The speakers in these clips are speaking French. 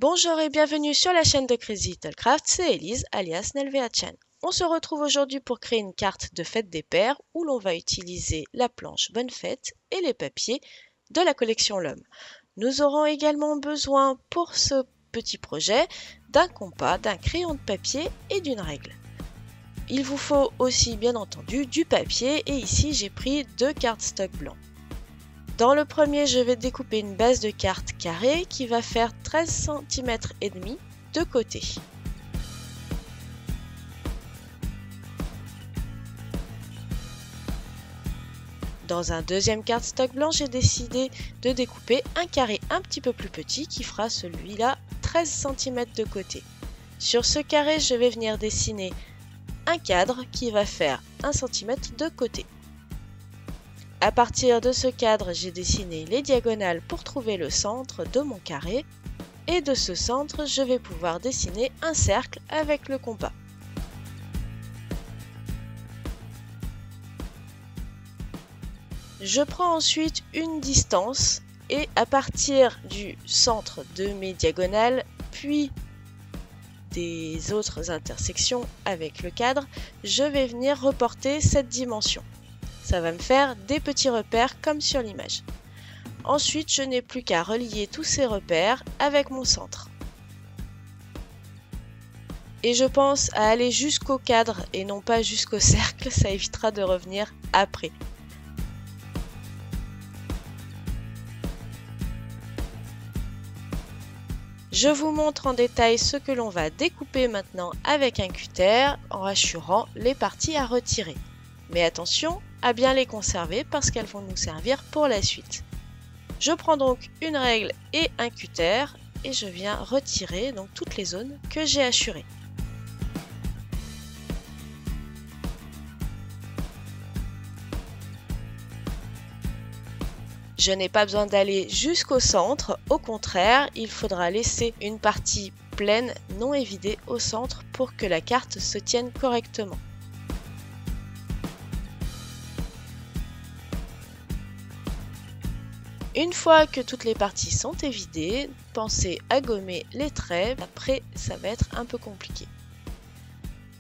Bonjour et bienvenue sur la chaîne de Crazy Little Craft, c'est Elise alias Nelvea-chan. On se retrouve aujourd'hui pour créer une carte de fête des pères où l'on va utiliser la planche Bonne Fête et les papiers de la collection L'Homme. Nous aurons également besoin pour ce petit projet d'un compas, d'un crayon de papier et d'une règle. Il vous faut aussi bien entendu du papier et ici j'ai pris 2 cardstock blancs. Dans le premier, je vais découper une base de carte carrée qui va faire 13 cm et demi de côté. Dans un deuxième cardstock blanc, j'ai décidé de découper un carré un petit peu plus petit qui fera celui-là 13 cm de côté. Sur ce carré, je vais venir dessiner un cadre qui va faire 1 cm de côté. À partir de ce cadre, j'ai dessiné les diagonales pour trouver le centre de mon carré et de ce centre, je vais pouvoir dessiner un cercle avec le compas. Je prends ensuite une distance et à partir du centre de mes diagonales, puis des autres intersections avec le cadre, je vais venir reporter cette dimension. Ça va me faire des petits repères comme sur l'image. Ensuite, je n'ai plus qu'à relier tous ces repères avec mon centre. Et je pense à aller jusqu'au cadre et non pas jusqu'au cercle, ça évitera de revenir après. Je vous montre en détail ce que l'on va découper maintenant avec un cutter en rassurant les parties à retirer. Mais attention à bien les conserver parce qu'elles vont nous servir pour la suite. Je prends donc une règle et un cutter et je viens retirer donc toutes les zones que j'ai hachurées. Je n'ai pas besoin d'aller jusqu'au centre, au contraire, il faudra laisser une partie pleine, non évidée au centre pour que la carte se tienne correctement. Une fois que toutes les parties sont évidées, pensez à gommer les traits, après ça va être un peu compliqué.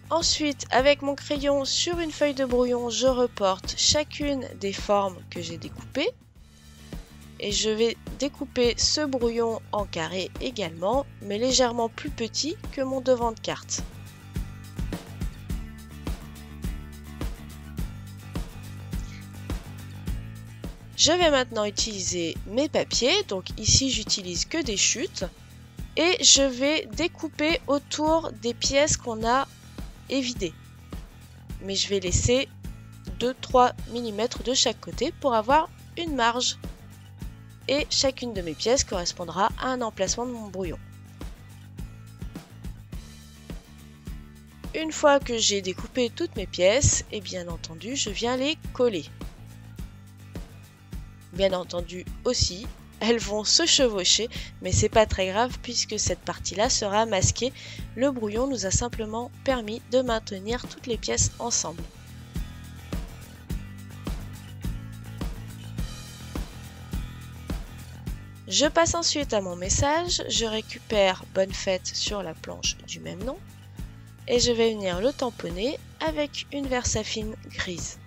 Ensuite, avec mon crayon sur une feuille de brouillon, je reporte chacune des formes que j'ai découpées. Et je vais découper ce brouillon en carré également, mais légèrement plus petit que mon devant de carte. Je vais maintenant utiliser mes papiers, donc ici j'utilise que des chutes, et je vais découper autour des pièces qu'on a évidées. Mais je vais laisser 2-3 mm de chaque côté pour avoir une marge. Et chacune de mes pièces correspondra à un emplacement de mon brouillon. Une fois que j'ai découpé toutes mes pièces, et bien entendu, je viens les coller. Bien entendu aussi, elles vont se chevaucher, mais c'est pas très grave puisque cette partie-là sera masquée. Le brouillon nous a simplement permis de maintenir toutes les pièces ensemble. Je passe ensuite à mon message, je récupère Bonne Fête sur la planche du même nom et je vais venir le tamponner avec une Versafine grise.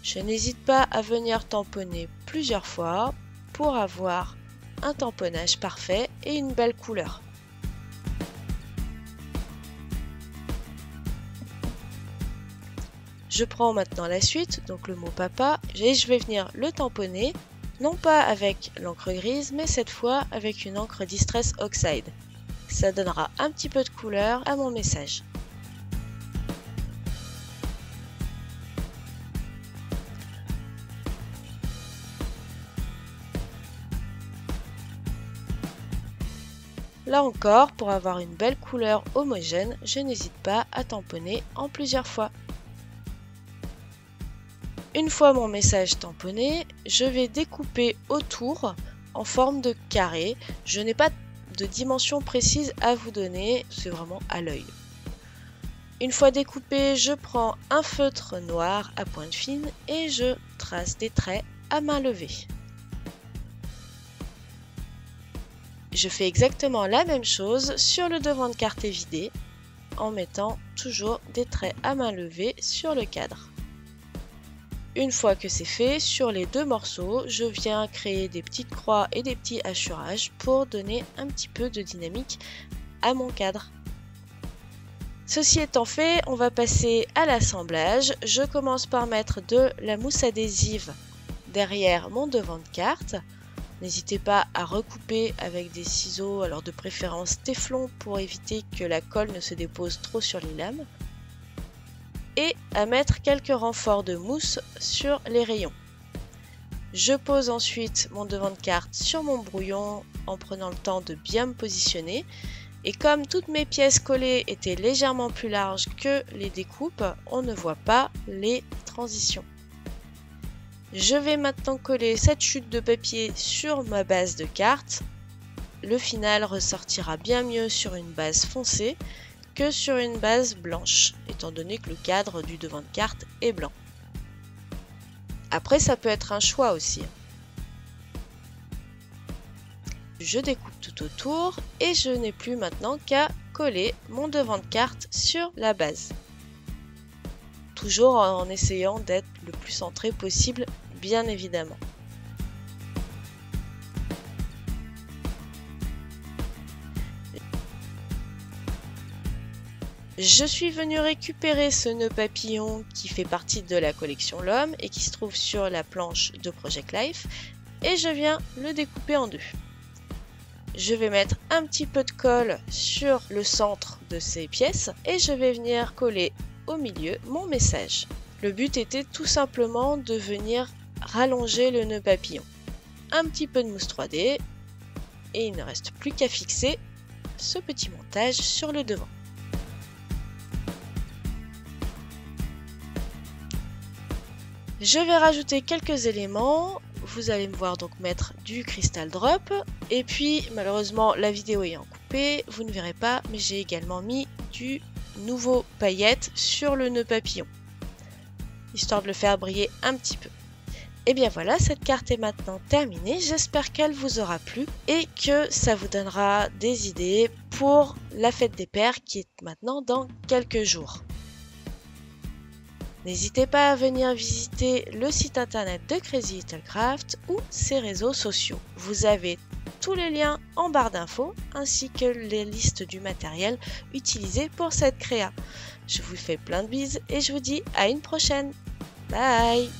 Je n'hésite pas à venir tamponner plusieurs fois pour avoir un tamponnage parfait et une belle couleur. Je prends maintenant la suite, donc le mot papa, et je vais venir le tamponner. Non pas avec l'encre grise, mais cette fois avec une encre Distress Oxide. Ça donnera un petit peu de couleur à mon message. Là encore, pour avoir une belle couleur homogène, je n'hésite pas à tamponner en plusieurs fois. Une fois mon message tamponné, je vais découper autour en forme de carré. Je n'ai pas de dimension précise à vous donner, c'est vraiment à l'œil. Une fois découpé, je prends un feutre noir à pointe fine et je trace des traits à main levée. Je fais exactement la même chose sur le devant de carte évidé en mettant toujours des traits à main levée sur le cadre. Une fois que c'est fait, sur les deux morceaux, je viens créer des petites croix et des petits hachurages pour donner un petit peu de dynamique à mon cadre. Ceci étant fait, on va passer à l'assemblage. Je commence par mettre de la mousse adhésive derrière mon devant de carte. N'hésitez pas à recouper avec des ciseaux, alors de préférence téflon pour éviter que la colle ne se dépose trop sur les lames. Et à mettre quelques renforts de mousse sur les rayons. Je pose ensuite mon devant de carte sur mon brouillon en prenant le temps de bien me positionner. Et comme toutes mes pièces collées étaient légèrement plus larges que les découpes, on ne voit pas les transitions. Je vais maintenant coller cette chute de papier sur ma base de carte. Le final ressortira bien mieux sur une base foncée que sur une base blanche, étant donné que le cadre du devant de carte est blanc. Après, ça peut être un choix aussi. Je découpe tout autour et je n'ai plus maintenant qu'à coller mon devant de carte sur la base. Toujours en essayant d'être le plus centré possible, bien évidemment. Je suis venue récupérer ce nœud papillon qui fait partie de la collection L'Homme et qui se trouve sur la planche de Project Life et je viens le découper en deux. Je vais mettre un petit peu de colle sur le centre de ces pièces et je vais venir coller au milieu mon message. Le but était tout simplement de venir rallonger le nœud papillon. Un petit peu de mousse 3D et il ne reste plus qu'à fixer ce petit montage sur le devant. Je vais rajouter quelques éléments. Vous allez me voir donc mettre du Crystal Drop. Et puis, malheureusement, la vidéo ayant coupé, vous ne verrez pas, mais j'ai également mis du nouveau paillette sur le nœud papillon, histoire de le faire briller un petit peu. Et bien voilà, cette carte est maintenant terminée. J'espère qu'elle vous aura plu et que ça vous donnera des idées pour la fête des pères qui est maintenant dans quelques jours. N'hésitez pas à venir visiter le site internet de Crazy Little Craft ou ses réseaux sociaux. Vous avez tous les liens en barre d'infos ainsi que les listes du matériel utilisé pour cette créa. Je vous fais plein de bises et je vous dis à une prochaine. Bye!